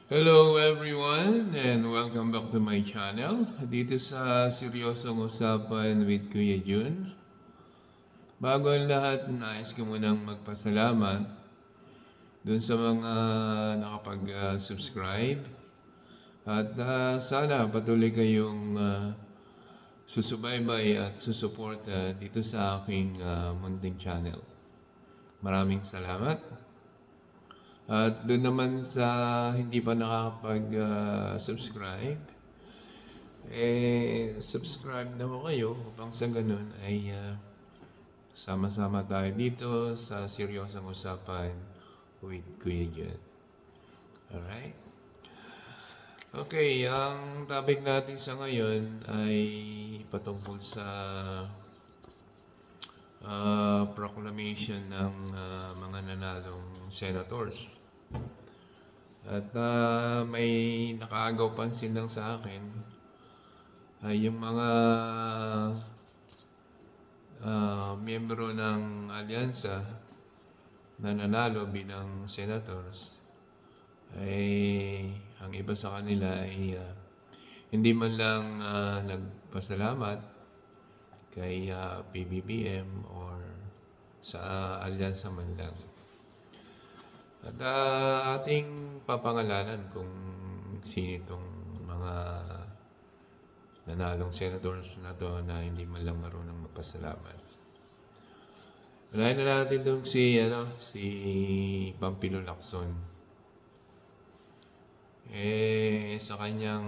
Hello everyone and welcome back to my channel. Dito sa Seryosong Usapan with Kuya Jun. Bago ang lahat, nais ko munang magpasalamat dun sa mga nakapag-subscribe. At sana patuloy kayong susubaybay at susuporta dito sa aking munting channel. Maraming salamat. At doon naman sa hindi pa nakakapag-subscribe, subscribe na ho kayo upang sa ganun ay sama-sama tayo dito sa Seryosong Usapan with Kuya Jun. Alright? Okay, ang topic natin sa ngayon ay patungkol sa proclamation ng mga nanalong senators. At may nakaagaw pansin lang sa akin ay yung mga miyembro ng alyansa na nanalo bilang senators ay ang iba sa kanila ay hindi man lang nagpasalamat kay PBBM or sa alyansa man lang. At ating papangalanan kung sino itong mga nanalong senators na to na hindi man lang marunong magpasalamat. Unahin na natin itong si Pampilo Lacson. Sa kanyang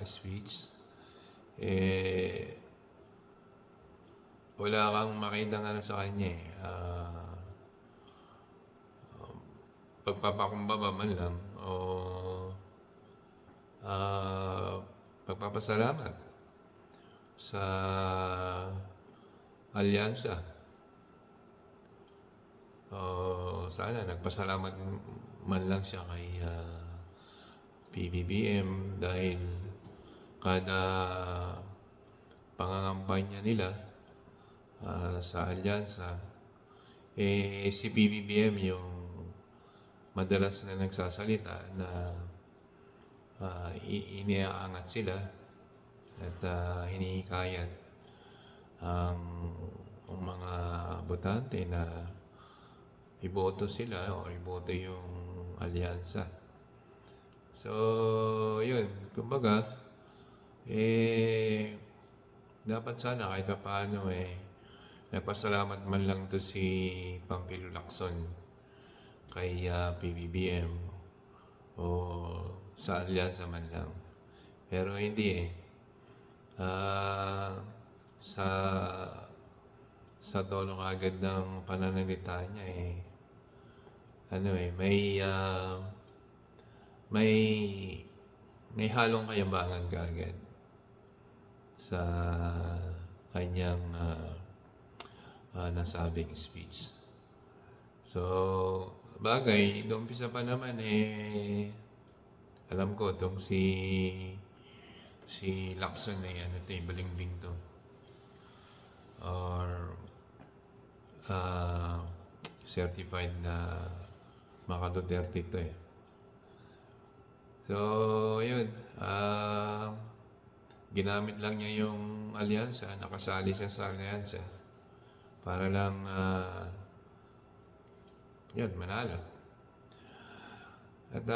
speech, wala kang makitang sa kanya pagpapakumbaba man lang o pagpapasalamat sa alyansa. Sana nagpasalamat man lang siya kay PBBM dahil kada pangangampanya nila sa alyansa, si PBBM yung madalas na nagsasalita na iniaangat sila at hinihikayat ang mga botante na iboto sila o iboto yung alyansa. So, yun. Kumbaga, dapat sana kahit paano nagpasalamat man lang to si Pampilo Lacson kay PBBM o sa alyansa man lang. Pero hindi sa tono kagad ng pananalita niya may halong kayabangan kagad sa kanyang nasabing speech. So, bagay, noong umpisa pa naman alam ko itong si Lacson balimbing to. Or certified na Maka Duterte to So, yun. Ginamit lang niya yung alyansa, nakasali siya sa alyansa para lang manalo. At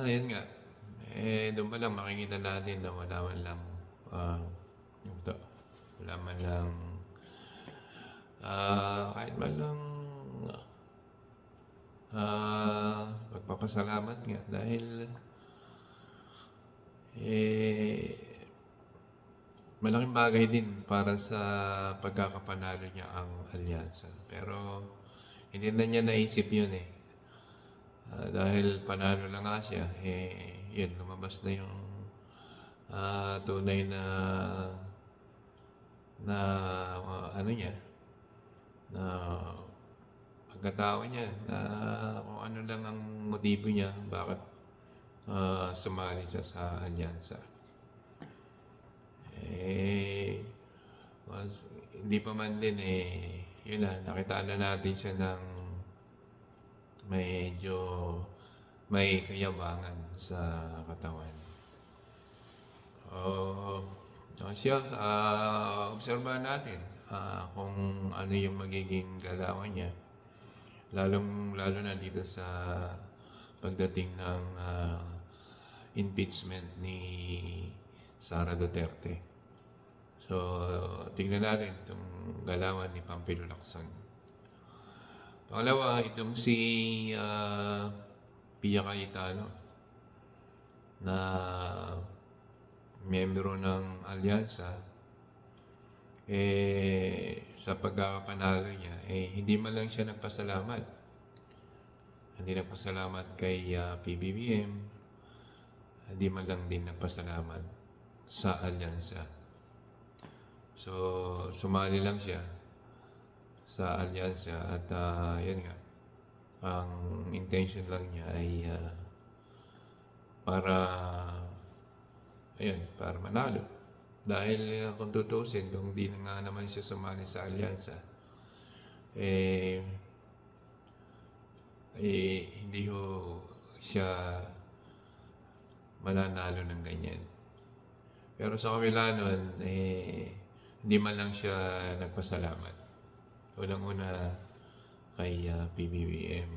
ayun nga, doon pa lang makikita natin na wala man lang kahit man lang magpapasalamat nga dahil malaking bagay din para sa pagkakapanalo niya ang alyansa. Pero hindi na niya naisip yun dahil panalo na nga siya, yun, lumabas na yung tunay na niya, na pagkatao niya, na kung ano lang ang motibo niya, bakit sumali siya sa alyansa. Hindi pa man din yun na, nakitaan na natin siya ng medyo may kayabangan sa katawan. Oh, siya, obserbahan natin kung ano yung magiging galawan niya, lalo na dito sa pagdating ng impeachment ni Sara Duterte. So, tingnan natin itong galawan ni Pampilo Lacson. Pangalawa, itong si Pia Cayetano na miyembro ng alyansa, sa pagkakapanalo niya, hindi man lang siya nagpasalamat. Hindi nagpasalamat kay PBBM, hindi man lang din nagpasalamat sa alyansa. So, sumali lang siya sa alyansa at yan nga, ang intention lang niya ay para manalo. Dahil kung tutusin, kung di na nga naman siya sumali sa alyansa, hindi ho siya mananalo ng ganyan. Pero sa kabila nun, hindi man lang siya nagpasalamat. Unang-una kay PBBM.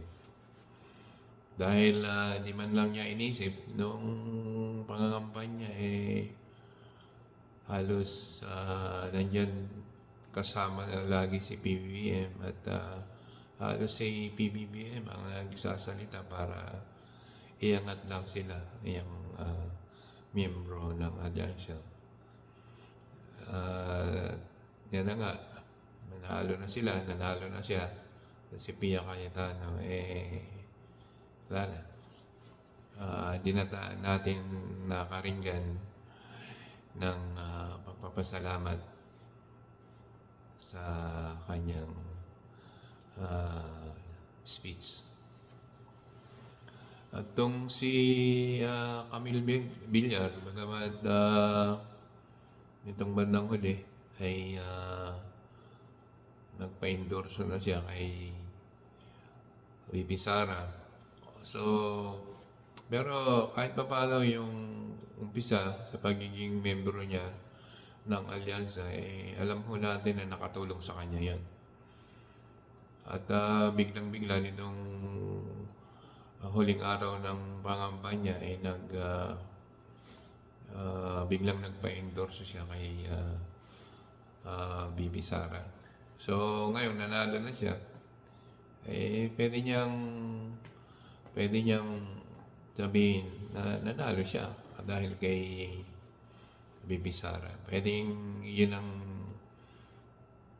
Dahil hindi man lang niya inisip nung pangangampanya, halos nandyan kasama na lagi si PBBM at halos si PBBM ang nagsasalita para iangat lang sila yung miyembro ng alyansa. Yan na nga, nanalo na siya. Si Pia Cayetano, wala na. Di na natin nakaringgan ng pagpapasalamat sa kanyang speech. At tong si Camille Villar, bagamat nitong bandang huli ay nagpa-endorse na siya kay VP Sara. So, pero kahit pa paano yung umpisa sa pagiging membro niya ng alyansa, alam ho natin na nakatulong sa kanya yan. At biglang-bigla nitong huling araw ng pangampanya ay biglang nagpa-endorse siya kay VP Sara. So ngayon nanalo na siya. Pwede niyang sabihin na nanalo siya dahil kay VP Sara. Pwedeng yun ang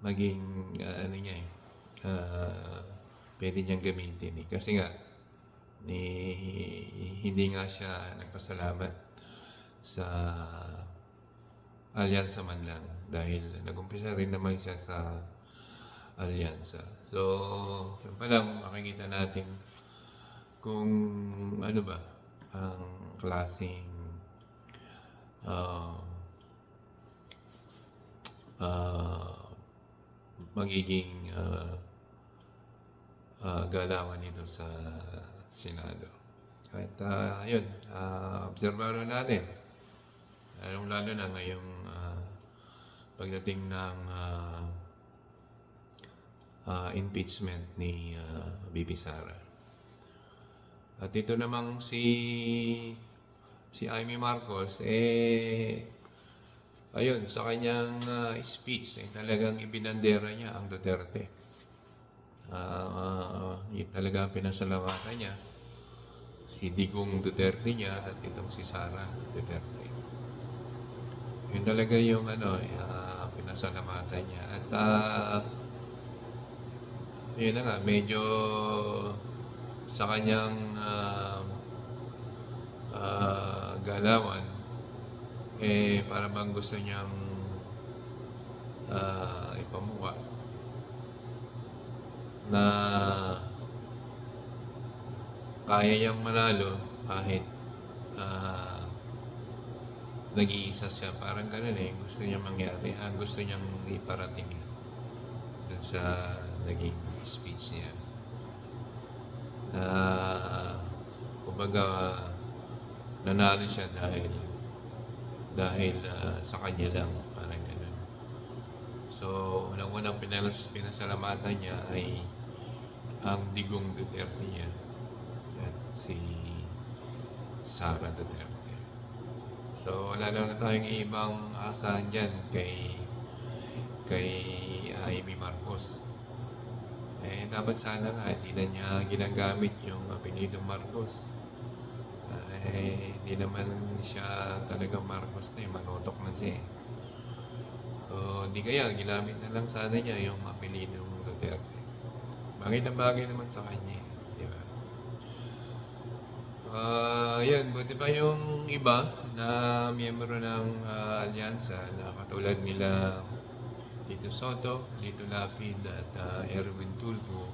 maging pwede niyang gamitin kasi nga hindi nga siya nagpasalamat sa alyansa man lang dahil nag-umpisa rin naman siya sa alyansa. So, yun pa lang makikita natin kung ano ba ang klaseng magiging galawan nito sa Senado. At yun, obserbahan natin. Lalo na ngayong pagdating ng impeachment ni VP Sara. At ito namang si Amy Marcos, ayun, sa kanyang speech, talagang ibinandera niya ang Duterte. Yun talaga pinasalamatan niya si Digong Duterte niya at itong si Sara Duterte. Yun talaga yung pinasalamatan niya. At yun na nga, medyo sa kanyang galawan, para bang gusto niyang ipamukha na kaya niyang manalo kahit nag-iisa siya. Parang ganun gusto niyang mangyari. Gusto niyang iparating dun sa naging speech niya. kumbaga nanalo siya dahil sa kanya lang, parang gano'n. So, unang-unang pinasalamatan niya ay ang Digong Duterte niya at si Sara Duterte. So, wala na tayong ibang asahan dyan kay Amy Marcos. Dapat sana nga hindi na niya ginagamit yung apelyido Marcos. Hindi naman siya talagang Marcos na manotok na siya eh. So, di kaya ginamit na lang sana niya yung apelyido Duterte. Bagay na bagay naman sa kanya eh, di ba? Yan, buti pa yung iba na miyembro ng alyansa na katulad nila Tito Soto, Lito Lapid at Erwin Tulfo,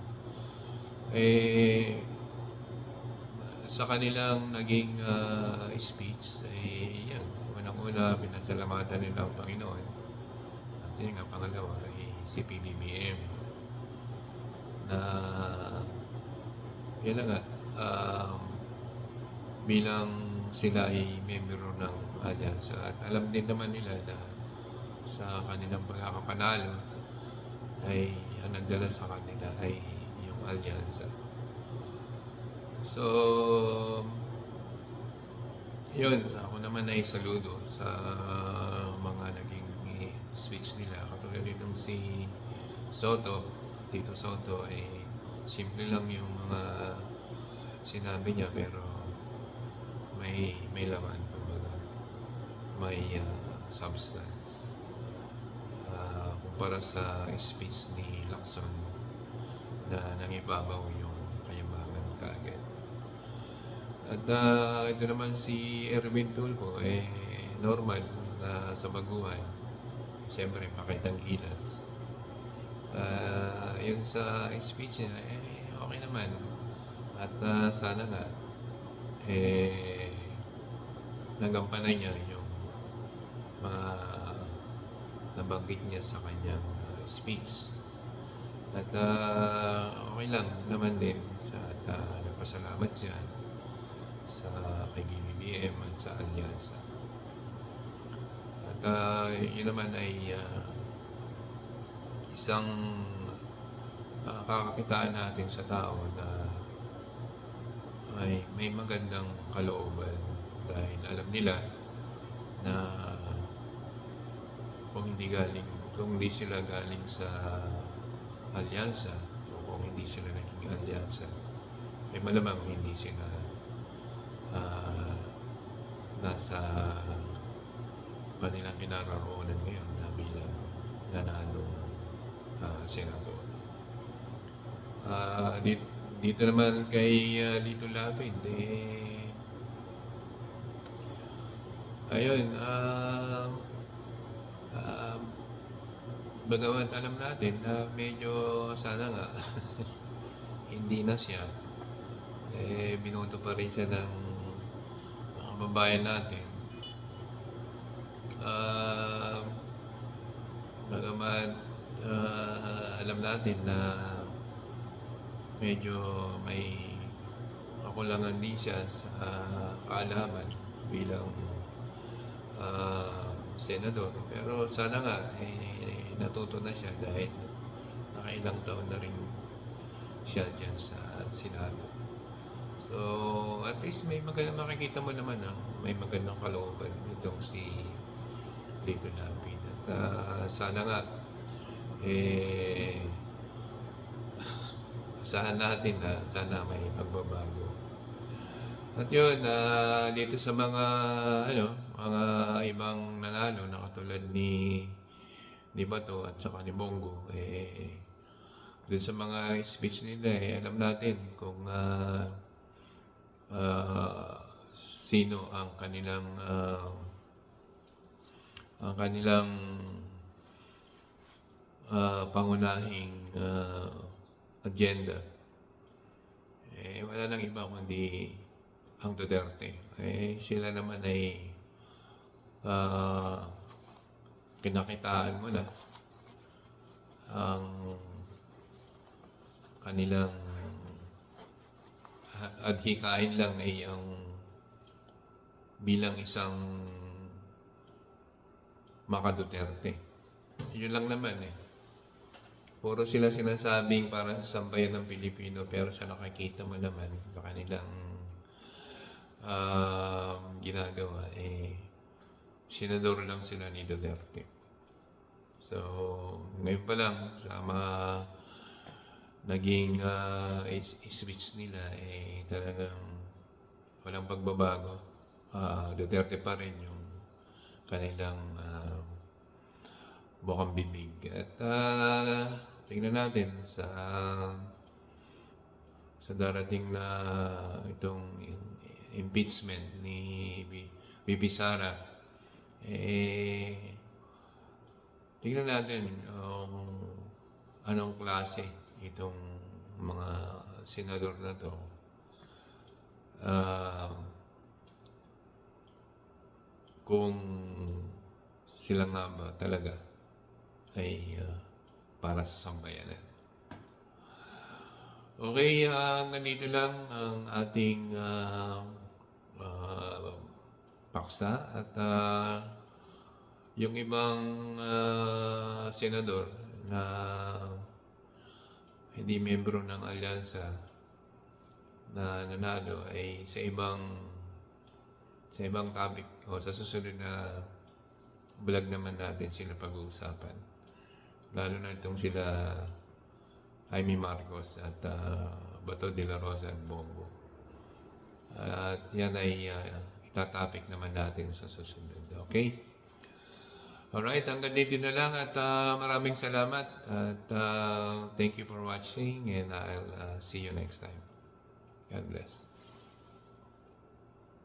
sa kanilang naging speech, yan, unang-una, pinasalamatan nila ang Panginoon. At yun nga, pangalawa, si PBBM, na, yan na nga, bilang sila ay membro ng alyansa at alam din naman nila na sa kanilang pagkakapanalo ay ang nagdala sa kanila ay yung alyansa. So, yun, ako naman ay saludo sa mga naging speech nila. Katulad nitong si Soto, Tito Soto, ay simple lang yung mga sinabi niya pero may laman, kumbaga, may substance. Kumpara sa speech ni Lacson na nangibabaw yung kayamanan kaagad. At ito naman si Erwin Tulfo, normal na sa baguhan. Siyempre, pakitang gilas. Yun sa speech niya, okay naman. At sana nga, nagampanan niya yung mga nabanggit niya sa kanyang speech. At okay lang naman din siya at nagpasalamat siya sa kay BBM at sa alyansa. At yun naman ay isang kakakitaan natin sa tao na ay may magandang kalooban dahil alam nila na kung hindi sila galing sa alyansa o kung hindi sila naging alyansa, malamang hindi sila nasa kanilang kinaroroonan ngayon na bilang nanalo senador. Dito naman kay Lito Lapid, ayun, bagamat alam natin na medyo sana nga hindi na siya, binoto pa rin siya ng mga kababayan natin. Bagamat alam natin na medyo may kakulangan din siya sa kaalaman bilang senador, pero sana nga natuto na siya dahil nakailang taon na rin siya dyan sa Senado. So at least makikita mo naman may magandang kalooban itong si Lito Lapid. At sana nga asahan natin na sana may pagbabago. At yun, dito sa mga mga ibang nanalo na katulad ni Bato at saka ni Bongo, dun sa mga speech nila, alam natin kung sino ang kanilang pangunahing agenda. Wala nang iba kundi ang Duterte. Sila naman ay kinakitaan mo na ang kanilang adhikain lang ay ang bilang isang Duterte. Yun lang naman eh. Puro sila sinasabing para sa sambayan ng Pilipino, pero sa nakikita mo naman sa kanilang ginagawa, senador lang sila ni Duterte. So, ngayon pa lang, sa mga naging switch nila, talagang walang pagbabago. Duterte pa rin yung kanilang bukang bibig. At tingnan natin sa darating na itong impeachment ni VP Sara. Tingnan natin anong klase itong mga senador na to. Kung sila nga ba talaga ay para sa sambayanan. Okay, ganito lang ang ating paksa at yung ibang senador na hindi membro ng alyansa na nanalo ay sa ibang topic o sa susunod na vlog naman natin sila pag-uusapan. Lalo na itong sila Jaime Marcos at Bato de la Rosa at Bongo. At yan ay itatopic naman natin sa susunod. Okay? Alright, hanggang dito na lang at maraming salamat at thank you for watching and I'll see you next time. God bless.